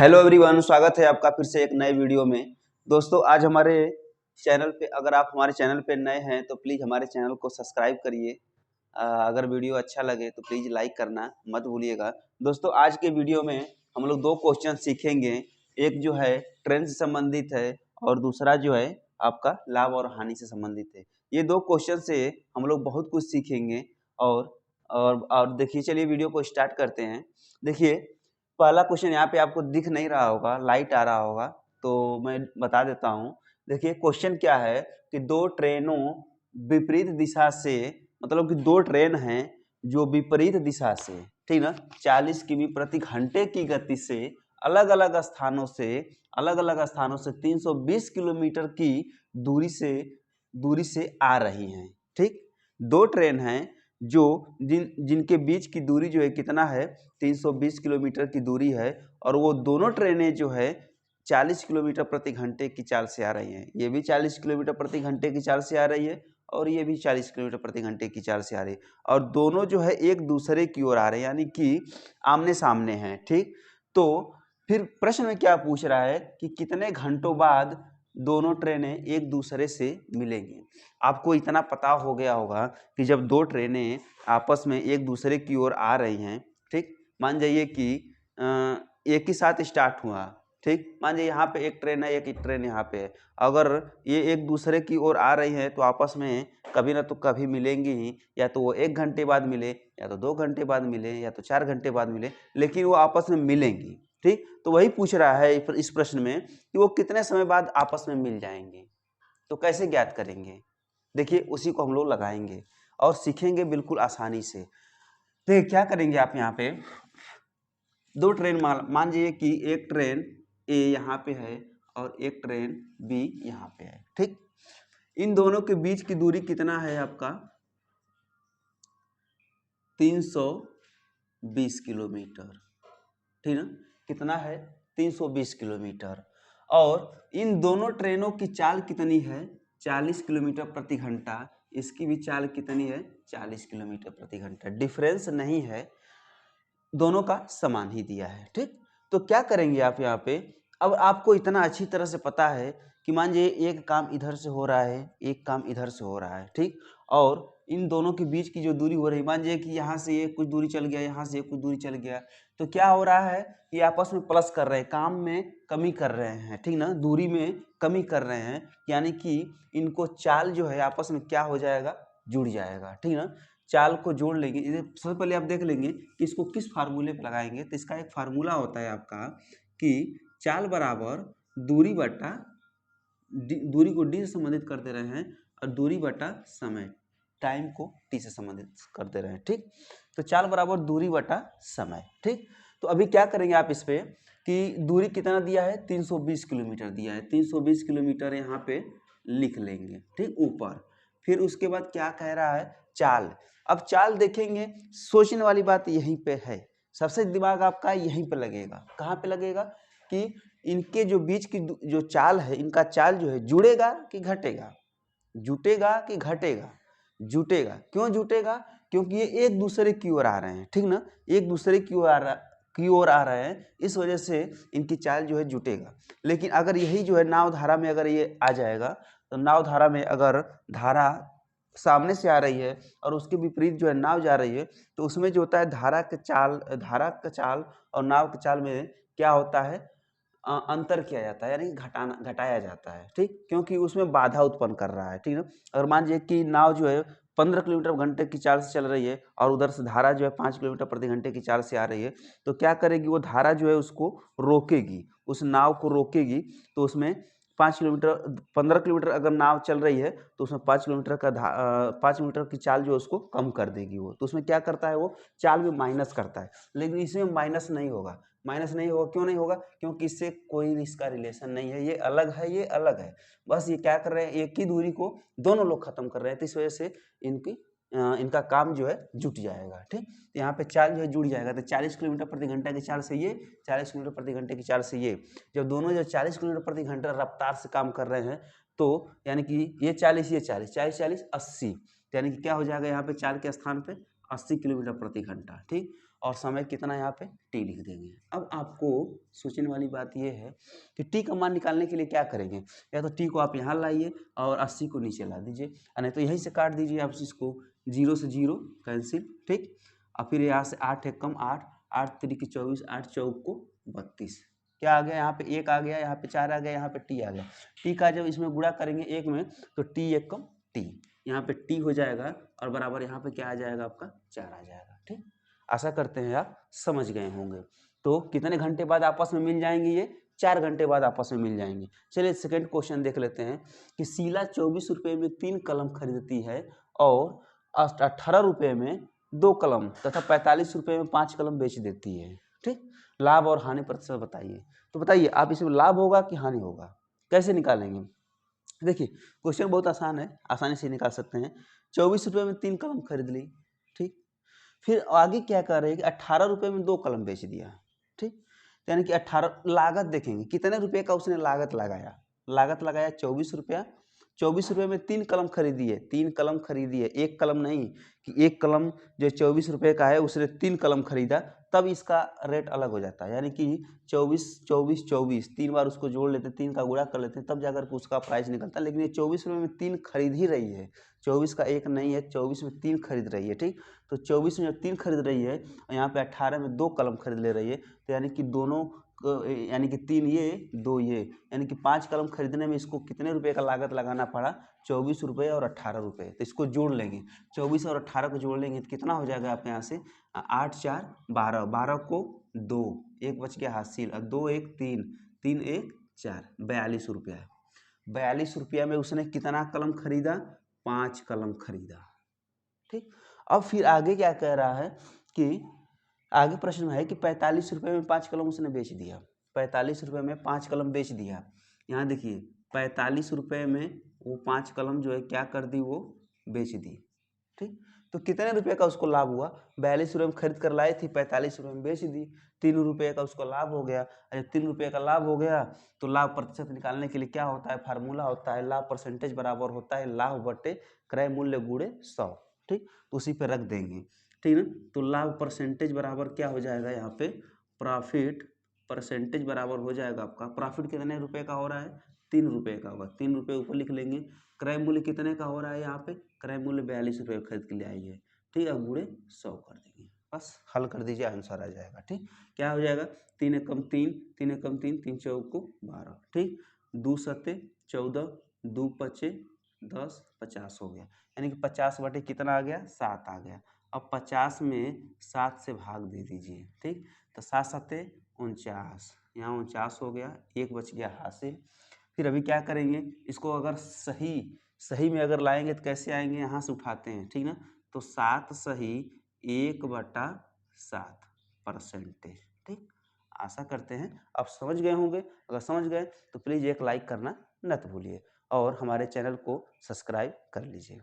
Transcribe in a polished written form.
Hello everyone, स्वागत है आपका फिर से एक नए वीडियो में। दोस्तों, आज हमारे चैनल पे अगर आप हमारे चैनल पे नए हैं तो प्लीज़ हमारे चैनल को सब्सक्राइब करिए। अगर वीडियो अच्छा लगे तो प्लीज़ लाइक करना मत भूलिएगा। दोस्तों, आज के वीडियो में हम लोग दो क्वेश्चन सीखेंगे। एक जो है ट्रेन से संबंधित है और दूसरा जो है आपका लाभ और हानि से संबंधित है। ये दो क्वेश्चन से हम लोग बहुत कुछ सीखेंगे और देखिए, चलिए वीडियो को स्टार्ट करते हैं। देखिए, पहला क्वेश्चन यहाँ पे आपको दिख नहीं रहा होगा, लाइट आ रहा होगा, तो मैं बता देता हूँ। देखिए, क्वेश्चन क्या है कि दो ट्रेनों विपरीत दिशा से, मतलब कि दो ट्रेन हैं जो विपरीत दिशा से, ठीक ना, 40 किमी प्रति घंटे की गति से अलग अलग स्थानों से 320 किलोमीटर की दूरी से आ रही हैं। ठीक, दो ट्रेन हैं जो जिनके बीच की दूरी जो है कितना है, 320 किलोमीटर की दूरी है, और वो दोनों ट्रेनें जो है 40 किलोमीटर प्रति घंटे की चाल से आ रही हैं। ये भी 40 किलोमीटर प्रति घंटे की चाल से आ रही है और ये भी 40 किलोमीटर प्रति घंटे की चाल से आ रही है, और दोनों जो है एक दूसरे की ओर आ रहे हैं, यानी कि आमने सामने हैं। ठीक, तो फिर प्रश्न में क्या पूछ रहा है कि कितने घंटों बाद दोनों ट्रेनें एक दूसरे से मिलेंगी। आपको इतना पता हो गया होगा कि जब दो ट्रेनें आपस में एक दूसरे की ओर आ रही हैं, ठीक, मान जाइए कि एक ही साथ स्टार्ट हुआ। ठीक, मान जाइए यहाँ पे एक ट्रेन है, एक ट्रेन यहाँ पे है। अगर ये एक दूसरे की ओर आ रही हैं तो आपस में कभी ना तो कभी मिलेंगी ही, या तो वो 1 घंटे बाद मिले, या तो 2 घंटे बाद मिले, या तो 4 घंटे बाद मिले, लेकिन वो आपस में मिलेंगी। ठीक, तो वही पूछ रहा है इस प्रश्न में कि वो कितने समय बाद आपस में मिल जाएंगे। तो कैसे ज्ञात करेंगे? देखिए, उसी को हम लोग लगाएंगे और सीखेंगे बिल्कुल आसानी से। तो क्या करेंगे आप, यहाँ पे दो ट्रेन मान लीजिए कि एक ट्रेन ए यहाँ पे है और एक ट्रेन बी यहाँ पे है। ठीक, इन दोनों के बीच की दूरी कितना है आपका, 320 किलोमीटर। ठीक ना, कितना है, 320 किलोमीटर। और इन दोनों ट्रेनों की चाल कितनी है, 40 किलोमीटर प्रति घंटा। इसकी भी चाल कितनी है, 40 किलोमीटर प्रति घंटा। डिफरेंस नहीं है, दोनों का समान ही दिया है। ठीक, तो क्या करेंगे आप यहाँ पे, अब आपको इतना अच्छी तरह से पता है कि मान लीजिए एक काम इधर से हो रहा है, एक काम इधर से हो रहा है। ठीक, और इन दोनों के बीच की जो दूरी हो रही है, मान लीजिए कि यहाँ से ये कुछ दूरी चल गया, यहाँ से ये कुछ दूरी चल गया, तो क्या हो रहा है, ये आपस में प्लस कर रहे हैं, काम में कमी कर रहे हैं। ठीक ना, दूरी में कमी कर रहे हैं, यानी कि इनको चाल जो है आपस में क्या हो जाएगा, जुड़ जाएगा। ठीक ना, चाल को जोड़ लेंगे। सबसे पहले आप देख लेंगे कि इसको किस फार्मूले पे लगाएंगे। तो इसका एक फार्मूला होता है आपका कि चाल बराबर दूरी बटा दूरी को डी से संबंधित कर दे रहे हैं, और दूरी बटा समय, टाइम को टी से संबंधित कर दे रहे हैं। ठीक, तो चाल बराबर दूरी बटा समय। ठीक, तो अभी क्या करेंगे आप इस पे कि दूरी कितना दिया है, 320 किलोमीटर दिया है, 320 किलोमीटर यहाँ पे लिख लेंगे। ठीक, ऊपर फिर उसके बाद क्या कह रहा है, चाल। अब चाल देखेंगे, सोचने वाली बात यहीं पे है, सबसे दिमाग आपका यहीं पे लगेगा। कहाँ पे लगेगा कि इनके जो बीच की जो चाल है, इनका चाल जो है जुड़ेगा कि घटेगा, जुटेगा कि घटेगा, जुटेगा। क्यों जुटेगा, क्योंकि ये एक दूसरे की ओर आ रहे हैं। ठीक ना, एक दूसरे की ओर आ रहे हैं, इस वजह से इनकी चाल जो है जुटेगा। लेकिन अगर यही जो है नाव धारा में अगर ये आ जाएगा, तो नाव धारा में अगर धारा सामने से आ रही है और उसके विपरीत जो है नाव जा रही है, तो उसमें जो होता है धारा का चाल और नाव के चाल में क्या होता है, अंतर किया जाता है, यानी घटाया जाता है। ठीक, क्योंकि उसमें बाधा उत्पन्न कर रहा है। ठीक है, अगर मान लीजिए कि नाव जो है 15 किलोमीटर घंटे की चाल से चल रही है और उधर से धारा जो है 5 किलोमीटर प्रति घंटे की चाल से आ रही है, तो क्या करेगी, वो धारा जो है उसको रोकेगी, उस नाव को रोकेगी। तो उसमें 15 किलोमीटर अगर नाव चल रही है तो उसमें 5 किलोमीटर की चाल जो है उसको कम कर देगी वो। तो उसमें क्या करता है, वो चाल में माइनस करता है। लेकिन इसमें माइनस नहीं होगा। क्यों नहीं होगा, क्योंकि इससे कोई इसका रिलेशन नहीं है, ये अलग है, ये अलग है। बस ये क्या कर रहे हैं, एक ही दूरी को दोनों लोग खत्म कर रहे हैं, तो इस वजह से इनका काम जो है जुट जाएगा। ठीक, यहाँ पे चाल जो है जुड़ जाएगा। तो 40 किलोमीटर प्रति घंटा की चाल से ये, 40 किलोमीटर प्रति घंटे की चाल से ये, जब दोनों जो 40 किलोमीटर प्रति घंटा रफ्तार से काम कर रहे हैं, तो यानी कि ये 40 ये 40 40 40 80, यानी कि क्या हो जाएगा, यहाँ पे चाल के स्थान पे 80 किलोमीटर प्रति घंटा। ठीक, और समय कितना यहाँ पे टी लिख देंगे। अब आपको सोचने वाली बात यह है कि टी का मान निकालने के लिए क्या करेंगे, या तो टी को आप यहाँ लाइए और 80 को नीचे ला दीजिए, नहीं तो यहीं से काट दीजिए आप इसको, 0 से 0 कैंसिल, ठीक। और फिर यहाँ से 8 एक कम 8, 8 3 24, 8 चौक को 32, क्या आ गया यहाँ पे 1 आ गया, यहाँ पे 4 आ गया, यहाँ पे टी आ गया। टी का जब इसमें गुणा करेंगे 1 में तो टी एक कम टी, यहाँ पे टी हो जाएगा और बराबर यहाँ पे क्या आ जाएगा आपका 4 आ जाएगा, ठीक। आशा करते हैं आप समझ गए होंगे। तो कितने घंटे बाद आपस में मिल जाएंगे, ये 4 घंटे बाद आपस में मिल जाएंगे। चलिए सेकंड क्वेश्चन देख लेते हैं कि शीला 24 रुपये में 3 कलम खरीदती है और 18 रुपये में 2 कलम तथा 45 रुपये में 5 कलम बेच देती है, ठीक। लाभ और हानि प्रतिशत बताइए। तो बताइए आप इसमें लाभ होगा कि हानि होगा, कैसे निकालेंगे। देखिए क्वेश्चन बहुत आसान है, आसानी से निकाल सकते हैं। 24 रुपये में 3 कलम खरीद ली, ठीक। फिर आगे क्या कर रहे हैं कि 18 रुपये में 2 कलम बेच दिया, ठीक। यानी कि 18 लागत देखेंगे कितने रुपए का उसने लागत लगाया 24 रुपया। 24 रुपये में 3 कलम खरीदी है, 3 कलम खरीदी है, 1 कलम नहीं, कि 1 कलम जो 24 रुपये का है उसने 3 कलम खरीदा, तब इसका रेट अलग हो जाता है। यानी कि 24 24 24 3 बार उसको जोड़ लेते, 3 का गुणा कर लेते हैं, तब जाकर उसका प्राइस निकलता है। लेकिन ये 24 रुपये में 3 खरीद ही रही है, 24 का 1 नहीं है, 24 में 3 खरीद रही है, ठीक। तो 24 में जब 3 खरीद रही है और यहाँ पे 18 में 2 कलम खरीद ले रही है, तो यानी कि दोनों यानी कि 3 ये 2 ये, यानी कि 5 कलम खरीदने में इसको कितने रुपए का लागत लगाना पड़ा, 24 रुपये और 18 रुपये। तो इसको जोड़ लेंगे, 24 और 18 को जोड़ लेंगे तो कितना हो जाएगा आपके यहाँ से 8 4 12, 12 को 2, 1 बच गया हासिल, और 2 1 3, 3 1 4, 42 रुपया है। 42 रुपया में उसने कितना कलम खरीदा, 5 कलम खरीदा, ठीक। अब फिर आगे क्या कह रहा है कि आगे प्रश्न में है कि 45 रुपये में 5 कलम उसने बेच दिया, 45 रुपये में 5 कलम बेच दिया। यहाँ देखिए 45 रुपये में वो 5 कलम जो है क्या कर दी, वो बेच दी, ठीक। तो कितने रुपए का उसको लाभ हुआ, 42 रुपये में खरीद कर लाई थी, 45 रुपये में बेच दी, 3 रुपये का उसको लाभ हो गया। अरे 3 रुपये का लाभ हो गया तो लाभ प्रतिशत निकालने के लिए क्या होता है, फार्मूला होता है लाभ परसेंटेज बराबर होता है लाभ बटे क्रय मूल्य गुणे 100, ठीक। तो उसी पे रख देंगे, ठीक ना। तो लाभ परसेंटेज बराबर क्या हो जाएगा, यहाँ पे प्रॉफिट परसेंटेज बराबर हो जाएगा आपका, प्रॉफिट कितने रुपए का हो रहा है, 3 रुपये का होगा, 3 रुपये ऊपर लिख लेंगे। क्रय मूल्य कितने का हो रहा है, यहाँ पे क्रय मूल्य 42 रुपये खरीद के ले आई है, ठीक है। गुणे 100 कर देंगे, बस हल कर दीजिए, आंसर आ जाएगा, ठीक। क्या हो जाएगा, 3 एकम 3, 3 एकम 3, 3 चौक को 12, ठीक। 2 सत्ते 14, 2 पचे 10, 50 हो गया, यानी कि 50 बटे कितना आ गया, 7 आ गया। अब 50 में 7 से भाग दे दीजिए, ठीक। तो 7 सत्ते 49, यहाँ 49 हो गया, 1 बच गया हासिल। फिर अभी क्या करेंगे, इसको अगर सही में अगर लाएंगे तो कैसे आएंगे, यहाँ से उठाते हैं, ठीक ना। तो 7 सही 1/7 परसेंटेज, ठीक। आशा करते हैं आप समझ गए होंगे। अगर समझ गए तो प्लीज़ एक लाइक करना न भूलिए और हमारे चैनल को सब्सक्राइब कर लीजिए।